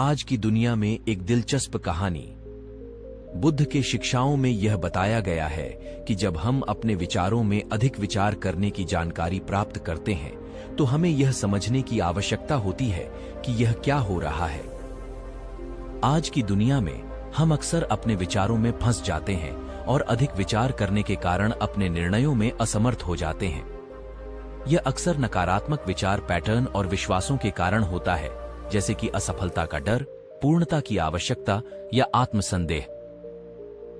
आज की दुनिया में एक दिलचस्प कहानी। बुद्ध के शिक्षाओं में यह बताया गया है कि जब हम अपने विचारों में अधिक विचार करने की जानकारी प्राप्त करते हैं तो हमें यह समझने की आवश्यकता होती है कि यह क्या हो रहा है। आज की दुनिया में हम अक्सर अपने विचारों में फंस जाते हैं और अधिक विचार करने के कारण अपने निर्णयों में असमर्थ हो जाते हैं। यह अक्सर नकारात्मक विचार पैटर्न और विश्वासों के कारण होता है, जैसे कि असफलता का डर, पूर्णता की आवश्यकता या आत्मसंदेह।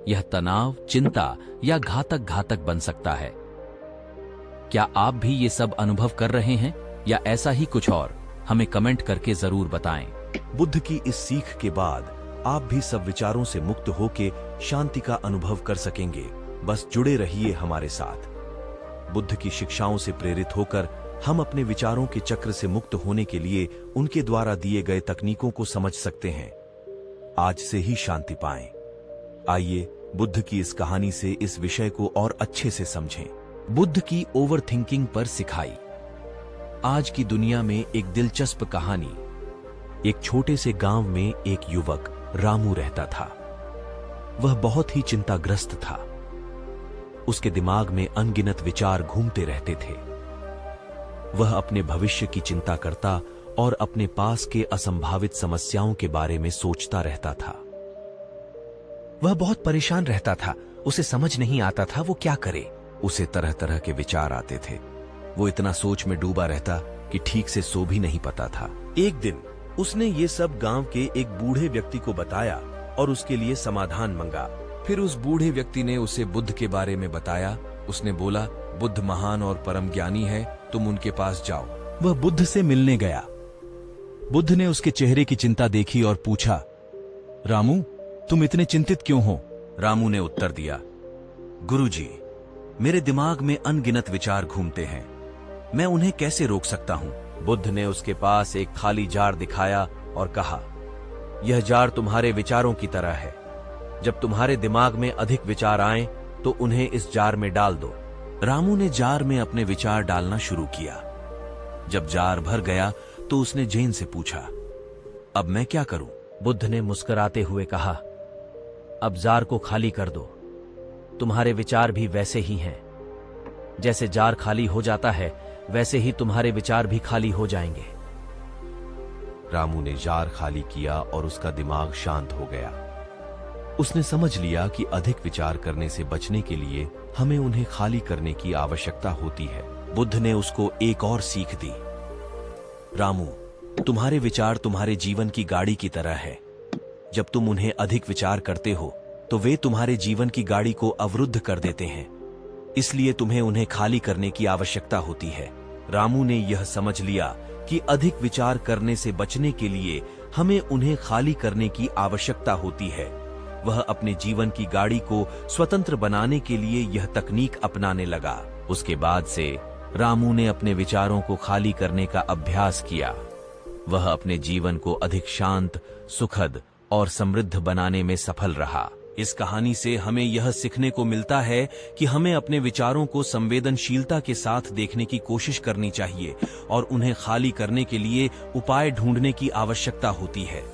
यह तनाव, चिंता या घातक बन सकता है। क्या आप भी ये सब अनुभव कर रहे हैं या ऐसा ही कुछ और? हमें कमेंट करके जरूर बताएं। बुद्ध की इस सीख के बाद आप भी सब विचारों से मुक्त होके शांति का अनुभव कर सकेंगे। बस जुड़े रहिए हमारे साथ। बुद्ध की शिक्षाओं से प्रेरित होकर हम अपने विचारों के चक्र से मुक्त होने के लिए उनके द्वारा दिए गए तकनीकों को समझ सकते हैं। आज से ही शांति पाएं। आइए बुद्ध की इस कहानी से इस विषय को और अच्छे से समझें। बुद्ध की ओवरथिंकिंग पर सिखाई। आज की दुनिया में एक दिलचस्प कहानी। एक छोटे से गांव में एक युवक रामू रहता था। वह बहुत ही चिंताग्रस्त था। उसके दिमाग में अनगिनत विचार घूमते रहते थे। वह अपने भविष्य की चिंता करता और अपने पास के असंभावित समस्याओं के बारे में सोचता रहता था। वह बहुत परेशान रहता था। उसे समझ नहीं आता था वो क्या करे। उसे तरह तरह के विचार आते थे। वो इतना सोच में डूबा रहता कि ठीक से सो भी नहीं पाता था। एक दिन उसने ये सब गांव के एक बूढ़े व्यक्ति को बताया और उसके लिए समाधान मंगा। फिर उस बूढ़े व्यक्ति ने उसे बुद्ध के बारे में बताया। उसने बोला, बुद्ध महान और परम ज्ञानी है, तुम उनके पास जाओ। वह बुद्ध से मिलने गया। बुद्ध ने उसके चेहरे की चिंता देखी और पूछा, रामू, तुम इतने चिंतित क्यों हो? रामू ने उत्तर दिया, गुरुजी, मेरे दिमाग में अनगिनत विचार घूमते हैं। मैं उन्हें कैसे रोक सकता हूं? बुद्ध ने उसके पास एक खाली जार दिखाया और कहा, यह जार तुम्हारे विचारों की तरह है। जब तुम्हारे दिमाग में अधिक विचार आएं तो उन्हें इस जार में डाल दो। रामू ने जार में अपने विचार डालना शुरू किया। जब जार भर गया तो उसने जैन से पूछा, अब मैं क्या करूं? बुद्ध ने मुस्कुराते हुए कहा, अब जार को खाली कर दो। तुम्हारे विचार भी वैसे ही हैं। जैसे जार खाली हो जाता है वैसे ही तुम्हारे विचार भी खाली हो जाएंगे। रामू ने जार खाली किया और उसका दिमाग शांत हो गया। उसने समझ लिया कि अधिक विचार करने से बचने के लिए हमें उन्हें खाली करने की आवश्यकता होती है। बुद्ध ने उसको एक और सीख दी। रामू, तुम्हारे विचार तुम्हारे जीवन की गाड़ी की तरह है। जब तुम उन्हें अधिक विचार करते हो तो वे तुम्हारे जीवन की गाड़ी को अवरुद्ध कर देते हैं। इसलिए तुम्हें उन्हें खाली करने की आवश्यकता होती है। रामू ने यह समझ लिया कि अधिक विचार करने से बचने के लिए हमें उन्हें खाली करने की आवश्यकता होती है। वह अपने जीवन की गाड़ी को स्वतंत्र बनाने के लिए यह तकनीक अपनाने लगा। उसके बाद से रामू ने अपने विचारों को खाली करने का अभ्यास किया। वह अपने जीवन को अधिक शांत, सुखद और समृद्ध बनाने में सफल रहा। इस कहानी से हमें यह सीखने को मिलता है कि हमें अपने विचारों को संवेदनशीलता के साथ देखने की कोशिश करनी चाहिए और उन्हें खाली करने के लिए उपाय ढूंढने की आवश्यकता होती है।